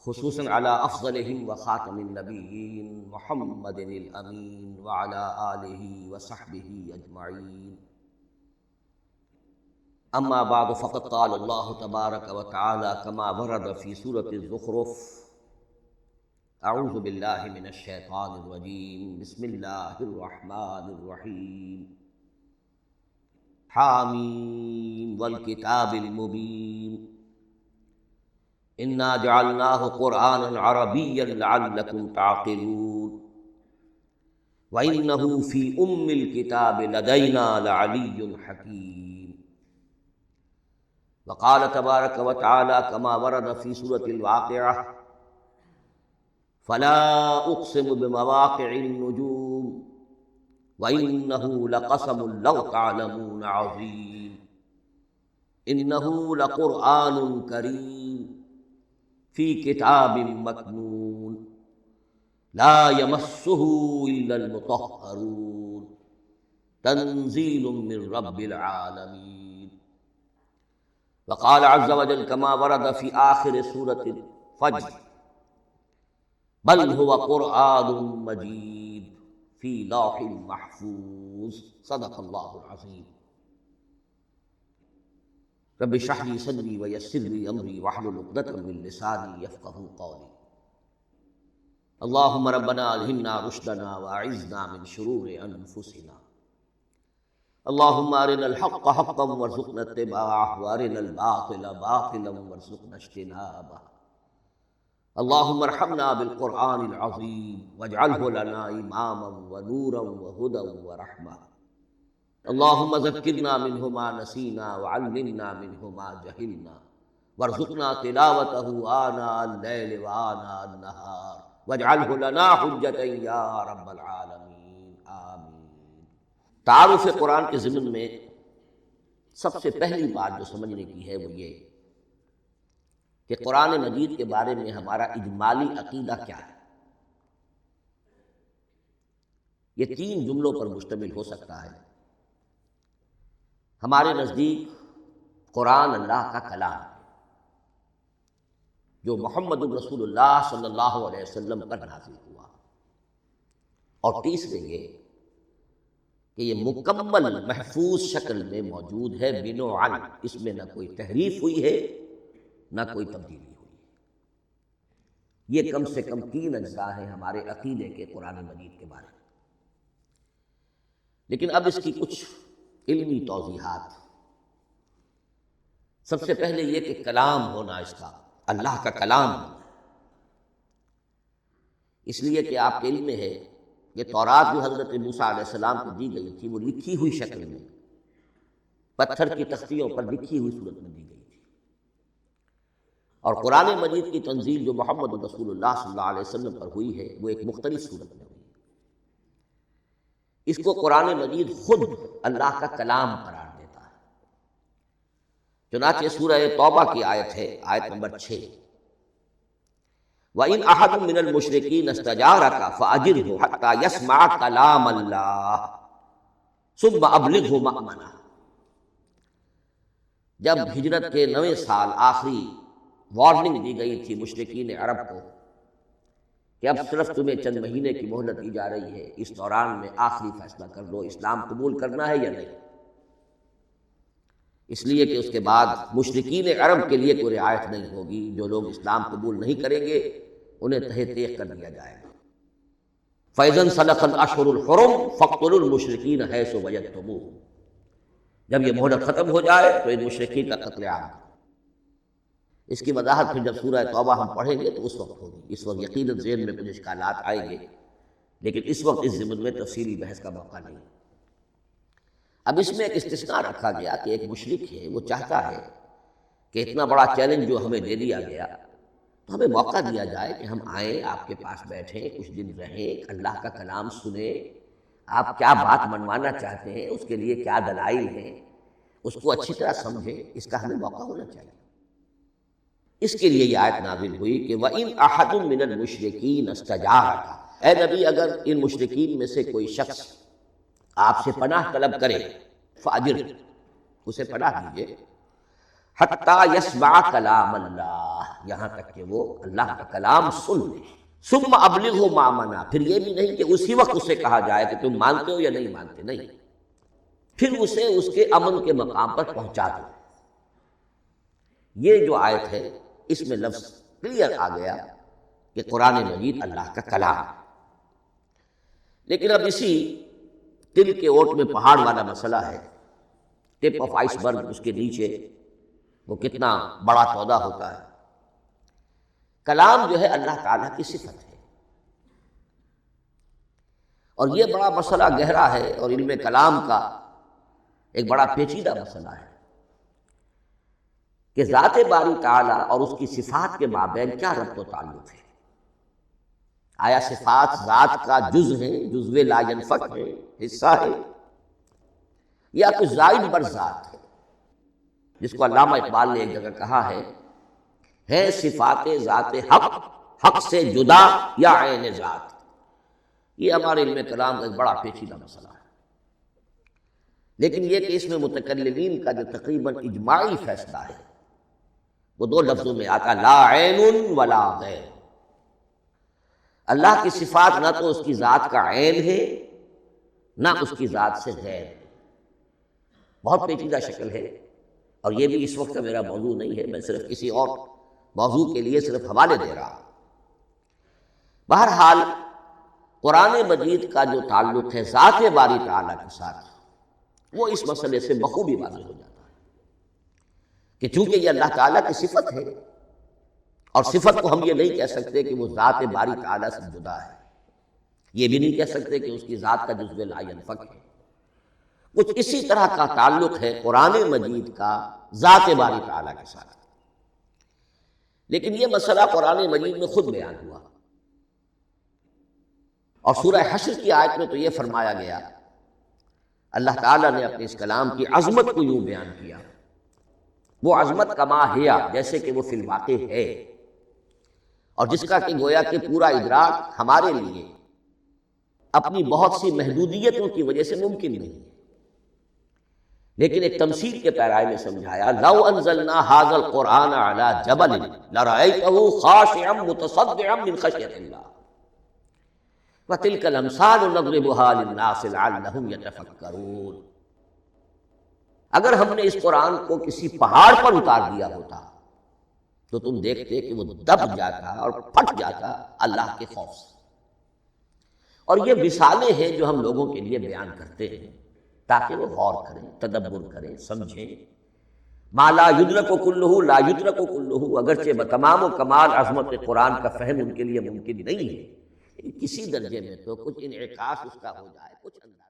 خصوصاً علی افضلہم وخاتم النبیین محمد الامین وعلی آلہ وصحبہ اجمعین. اما بعد فقد قال اللہ تبارک وتعالی کما ورد فی سورۃ الزخرف: اعوذ باللہ من الشیطان الرجیم بسم اللہ الرحمن الرحیم. حامیم والکتاب المبین انا جعلناہ قرآنا عربیا لعلکم تعقلون وانہ فی ام الکتاب لدینا لعلی حکیم. وقال تبارک وتعالی کما ورد فی سورۃ الواقعہ: فلا اقسم بمواقع النجوم وانہ لقسم لو تعلمون عظیم انہ لقرآن کریم فی کتاب مکنون لا یمسہ الا المطہرون تنزیل من رب العالمین. وقال عز وجل كما ورد في آخر سورة الفجر: بل هو قرآن مجيد في لوح محفوظ. صدق الله العظيم. رب اشرح لي صدري ويسر لي أمري واحلل عقدة من لساني يفقهوا قولي. اللهم ربنا ألهمنا رشدنا وأعذنا من شرور أنفسنا. اللهم أرنا الحق حقا وارزقنا اتباعه وأرنا الباطل باطلا وارزقنا اجتنابه. اللهم ارحمنا بالقرآن العظيم واجعله لنا إماما ونورا وهدى ورحمة. اللهم ذكرنا منه ما نسينا وعلمنا منه ما جهلنا وارزقنا تلاوته آناء الليل وآناء النهار واجعله لنا حجة يا رب العالمين آمين. تعارف قرآن کے ضمن میں سب سے پہلی بات جو سمجھنے کی ہے وہ یہ کہ قرآن مجید کے بارے میں ہمارا اجمالی عقیدہ کیا ہے. یہ تین جملوں پر مشتمل ہو سکتا ہے. ہمارے نزدیک قرآن اللہ کا کلام جو محمد رسول اللہ صلی اللہ علیہ وسلم پر نازل ہوا، اور تیسرے یہ کہ یہ مکمل محفوظ شکل میں موجود ہے بنوعاً، اس میں نہ کوئی تحریف ہوئی ہے نہ کوئی تبدیلی ہوئی ہے. یہ کم سے کم تین اجزاء ہیں ہمارے عقیدے کے قرآن مجید کے بارے میں. لیکن اب اس کی کچھ علمی توضیحات. سب سے پہلے یہ کہ کلام ہونا، اس کا اللہ کا کلام ہونا، اس لیے کہ آپ کے علم میں ہے کہ تورات جو حضرت موسیٰ علیہ السلام کو دی گئی تھی وہ لکھی ہوئی شکل میں پتھر کی تختیوں پر لکھی ہوئی صورت میں دی گئی تھی، اور قرآن مجید کی تنزیل جو محمد رسول اللہ صلی اللہ علیہ وسلم پر ہوئی ہے وہ ایک مختلف صورت میں ہوئی. اس کو قرآن مجید خود اللہ کا کلام قرار دیتا ہے. چنانچہ سورہ توبہ کی آیت ہے، آیت نمبر 6: وَإِنْ أَحَدٌ مِّنَ الْمُشْرِكِينَ اسْتَجَارَكَ فَأَجِرْهُ حَتَّى يَسْمَعَ كَلَامَ اللَّهِ ثُمَّ أَبْلِغْهُ مَأْمَنَهُ. جب ہجرت کے 9ویں سال آخری وارننگ دی گئی تھی مشرکین عرب کو کہ اب صرف تمہیں چند مہینے کی مہلت دی جا رہی ہے، اس دوران میں آخری فیصلہ کر لو اسلام قبول کرنا ہے یا نہیں. اس لیے کہ اس کے بعد مشرکین عرب کے لیے کوئی رعایت نہیں ہوگی. جو لوگ اسلام قبول نہیں کریں گے انہیں تہہ تیغ کر دیا جائے گا. فَإِذَا انْسَلَخَ الْأَشْهُرُ الْحُرُمُ فَاقْتُلُوا الْمُشْرِكِينَ حَيْثُ وَجَدتُّمُوهُمْ. جب یہ مہلت ختم ہو جائے تو ان مشرکین کا قتل عام کرو. اس کی وضاحت پھر جب سورہ توبہ ہم پڑھیں گے تو اس وقت ہوگی. اس وقت یقیناً ذہن میں کچھ اشکالات آئیں گے، لیکن اس وقت اس ضمن میں تفصیلی بحث کا موقع نہیں. اب اس میں ایک استثناء رکھا گیا کہ ایک مشرک ہے، وہ چاہتا ہے کہ اتنا بڑا چیلنج جو ہمیں دے دیا گیا تو ہمیں موقع دیا جائے کہ ہم آئیں، آپ کے پاس بیٹھیں، کچھ دن رہیں، اللہ کا کلام سنیں، آپ کیا بات منوانا چاہتے ہیں، اس کے لیے کیا دلائل ہیں، اس کو اچھی طرح سمجھیں. اس کا ہمیں موقع ہونا چاہیے. اس کے لیے یہ آیت نازل ہوئی کہ وَإِنْ أَحَدٌ مِّنَ الْمُشْرِكِينَ اسْتَجَارَكَ. اے نبی اگر ان مشرکین میں سے کوئی شخص آپ سے پناہ طلب کرے فَأَجِرْ، اسے پناہ دیجئے، حَتَّى يَسْمَعَ كَلَامَ اللَّهِ، یہاں تک کہ وہ اللہ کا کلام سن لے. ثم ابلغہ مامنا، پھر یہ بھی نہیں کہ اسی وقت اسے کہا جائے کہ تم مانتے ہو یا نہیں مانتے، نہیں، پھر اسے اس کے امن کے مقام پر پہنچا دو. یہ جو آیت ہے اس میں لفظ کلیئر آ گیا کہ قرآن مجید اللہ کا کلام ہے. لیکن اب اسی تل کے اوٹ میں پہاڑ والا مسئلہ ہے، ٹپ آف آئس برگ، اس کے نیچے وہ کتنا بڑا پودا ہوتا ہے. کلام جو ہے اللہ تعالیٰ کی صفت ہے، اور یہ بڑا مسئلہ گہرا ہے، اور علم کلام کا ایک بڑا پیچیدہ مسئلہ ہے کہ ذات باری تعالیٰ اور اس کی صفات کے مابین کیا ربط و تعلق ہے. آیا صفات ذات کا جز ہیں، جزو لا ینفک ہے، حصہ ہے، یا کچھ زائد بر ذات ہے، جس کو علامہ اقبال نے ایک جگہ کہا ہے صفات ذات حق، حق سے جدا یا عین ذات. یہ ہمارے علم کلام کا ایک بڑا پیچیدہ مسئلہ ہے، لیکن یہ کہ اس میں متکلمین کا جو تقریباً اجماعی فیصلہ ہے وہ دو لفظوں میں آتا، لا عین ولا غیر. اللہ کی صفات نہ تو اس کی ذات کا عین ہے نہ اس کی ذات سے غیر ہے. بہت پیچیدہ شکل ہے، اور یہ بھی اس وقت کا میرا موضوع نہیں ہے، میں صرف کسی اور موضوع کے لیے صرف حوالے دے رہا ہوں. بہرحال قرآن مجید کا جو تعلق ہے ذات باری تعالیٰ کے ساتھ، وہ اس مسئلے سے بخوبی واضح ہو جاتا ہے کہ چونکہ یہ اللہ تعالیٰ کی صفت ہے، اور صفت کو ہم یہ نہیں کہہ سکتے کہ وہ ذات باری تعالیٰ سے جدا ہے، یہ بھی نہیں کہہ سکتے کہ اس کی ذات کا جزو لا ینفک ہے. کچھ اسی طرح کا تعلق ہے قرآن مجید کا ذات باری تعالیٰ کے ساتھ. لیکن یہ مسئلہ قرآن مجید میں خود بیان ہوا، اور سورہ حشر کی آیت میں تو یہ فرمایا گیا، اللہ تعالیٰ نے اپنے اس کلام کی عظمت کو یوں بیان کیا، وہ عظمت کما ہیا، جیسے کہ وہ فی الواقع ہے، اور جس کا کہ گویا کہ پورا ادراک ہمارے لیے اپنی بہت سی محدودیتوں کی وجہ سے ممکن نہیں ہے. لیکن ایک تمثیل کے پیرائے میں سمجھایا، لو انزلنا ھذا القرآن علی جبل لرأیتہ خاشعا متصدعا من خشیۃ اللہ وتلک الامثال نضربها للناس لعلهم یتفکرون. اگر ہم نے اس قرآن کو کسی پہاڑ پر اتار دیا ہوتا تو تم دیکھتے کہ وہ دب جاتا اور پھٹ جاتا اللہ کے خوف سے. اور یہ مثالیں ہیں جو ہم لوگوں کے لیے بیان کرتے ہیں تاکہ وہ غور کریں، تدبر کریں، سمجھیں. ما لا یدرک کلہ لا یدرک کلہ، اگرچہ بتمام و کمال عظمت قرآن کا فہم ان کے لیے ممکن نہیں ہے، کسی درجے میں تو کچھ انعکاس اس کا ہو جائے، کچھ انداز